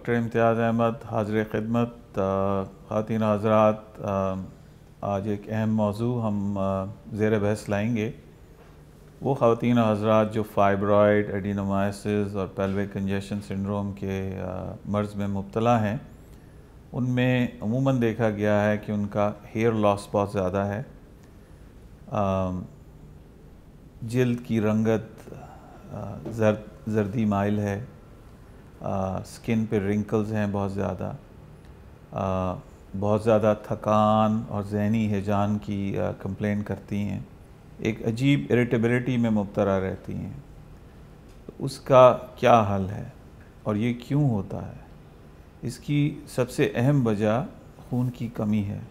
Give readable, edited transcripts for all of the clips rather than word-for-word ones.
Doctor इम्तियाज़ अहमद हाज़िर ख़िदमत। ख़वातीन हज़रात, आज एक अहम मौजू हम ज़ेर बहस लाएंगे। वो ख़वातीन हज़रात जो फाइब्रॉयड, एडिनोमाइसिस और पेल्विक कंजेशन सिंड्रोम के मर्ज़ में मुब्तला हैं, उनमें अमूमन देखा गया है कि उनका हेयर लॉस बहुत ज़्यादा है, जिल्द की रंगत जर्दी माइल है, स्किन पे रिंकल्स हैं बहुत ज़्यादा थकान और ज़हनी हिजान की कंप्लेन करती हैं, एक अजीब इरिटेबिलिटी में मुब्तला रहती हैं। तो उसका क्या हल है और ये क्यों होता है? इसकी सबसे अहम वजह खून की कमी है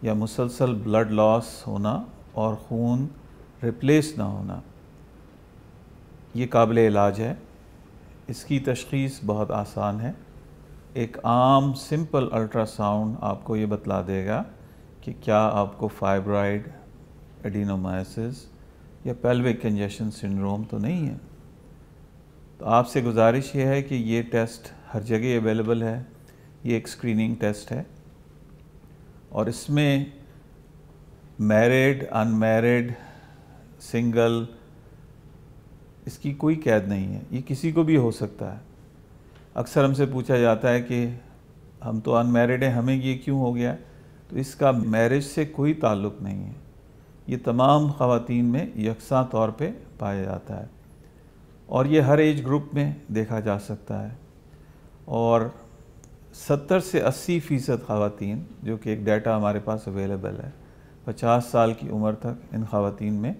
या मुसलसल ब्लड लॉस होना और खून रिप्लेस ना होना। ये काबिल इलाज है। इसकी तशख़ीस बहुत आसान है। एक आम सिंपल अल्ट्रासाउंड आपको ये बतला देगा कि क्या आपको फाइब्रॉयड, एडिनोमाइसिस या पेल्विक कंजेशन सिंड्रोम तो नहीं है। तो आपसे गुजारिश ये है कि ये टेस्ट हर जगह अवेलेबल है। ये एक स्क्रीनिंग टेस्ट है और इसमें मैरिड, अनमैरिड, सिंगल, इसकी कोई कैद नहीं है। ये किसी को भी हो सकता है। अक्सर हमसे पूछा जाता है कि हम तो अनमैरिड हैं, हमें ये क्यों हो गया? तो इसका मैरिज से कोई ताल्लुक़ नहीं है। ये तमाम ख़वातीन में यकसा तौर पे पाया जाता है और ये हर एज ग्रुप में देखा जा सकता है। और 70 से 80% ख़वातीन, जो कि एक डाटा हमारे पास अवेलेबल है, 50 साल की उम्र तक इन ख़वातीन में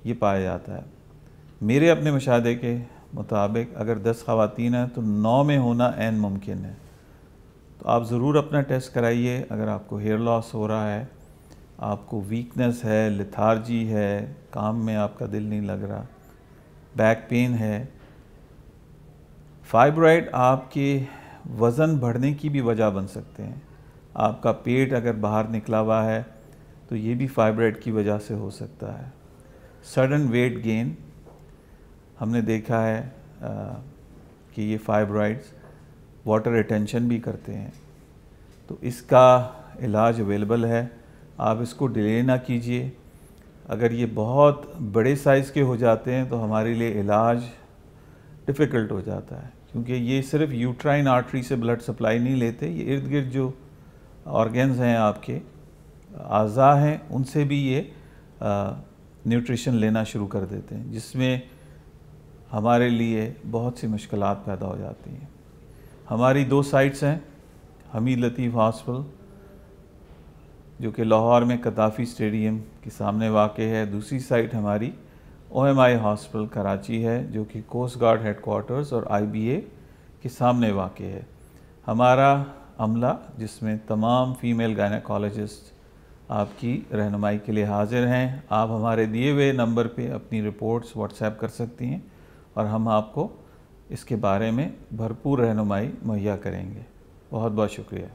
ये पाया जाता है। मेरे अपने मुशाहदे के मुताबिक अगर 10 ख़वातीन हैं तो 9 में होना ऐन मुमकिन है। तो आप ज़रूर अपना टेस्ट कराइए। अगर आपको हेयर लॉस हो रहा है, आपको वीकनेस है, लेथार्जी है, काम में आपका दिल नहीं लग रहा, बैक पेन है, फाइब्रॉयड आपके वज़न बढ़ने की भी वजह बन सकते हैं। आपका पेट अगर बाहर निकला हुआ है तो ये भी फाइब्रॉयड की वजह से हो सकता है। सडन वेट गेन, हमने देखा है कि ये फाइब्रॉइड्स वाटर रिटेंशन भी करते हैं। तो इसका इलाज अवेलेबल है। आप इसको डिले ना कीजिए। अगर ये बहुत बड़े साइज़ के हो जाते हैं तो हमारे लिए इलाज डिफ़िकल्ट हो जाता है, क्योंकि ये सिर्फ यूट्राइन आर्टरी से ब्लड सप्लाई नहीं लेते, ये इर्द गिर्द जो ऑर्गन्स हैं, आपके आज़ा हैं, उनसे भी ये न्यूट्रिशन लेना शुरू कर देते हैं, जिसमें हमारे लिए बहुत सी मुश्किलात पैदा हो जाती हैं। हमारी 2 साइट्स हैं, हमीद लतीफ़ हॉस्पिटल जो कि लाहौर में कदाफ़ी स्टेडियम के सामने वाक़े है। दूसरी साइट हमारी OMI हॉस्पिटल कराची है, जो कि कोस्ट गार्ड हेडक्वार्टर्स और IBA के सामने वाक़े है। हमारा अमला, जिसमें तमाम फ़ीमेल गायनेकोलॉजिस्ट आपकी रहनुमाई के लिए हाज़िर हैं। आप हमारे दिए हुए नंबर पे अपनी रिपोर्ट्स व्हाट्सएप कर सकती हैं और हम आपको इसके बारे में भरपूर रहनुमाई मुहैया करेंगे। बहुत बहुत शुक्रिया।